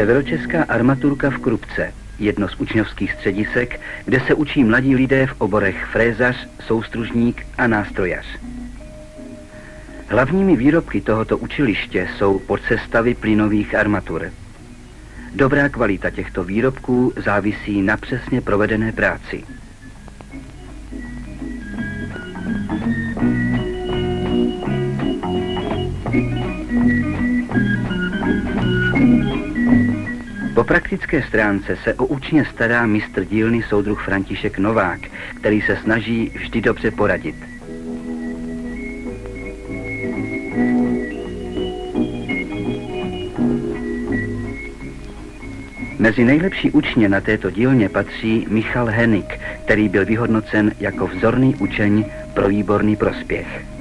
Severočeská armaturka v Krupce, jedno z učňovských středisek, kde se učí mladí lidé v oborech frézař, soustružník a nástrojař. Hlavními výrobky tohoto učiliště jsou podsestavy plynových armatur. Dobrá kvalita těchto výrobků závisí na přesně provedené práci. Po praktické stránce se o učně stará mistr dílny soudruh František Novák, který se snaží vždy dobře poradit. Mezi nejlepší učně na této dílně patří Michal Henik, který byl vyhodnocen jako vzorný učeň pro výborný prospěch.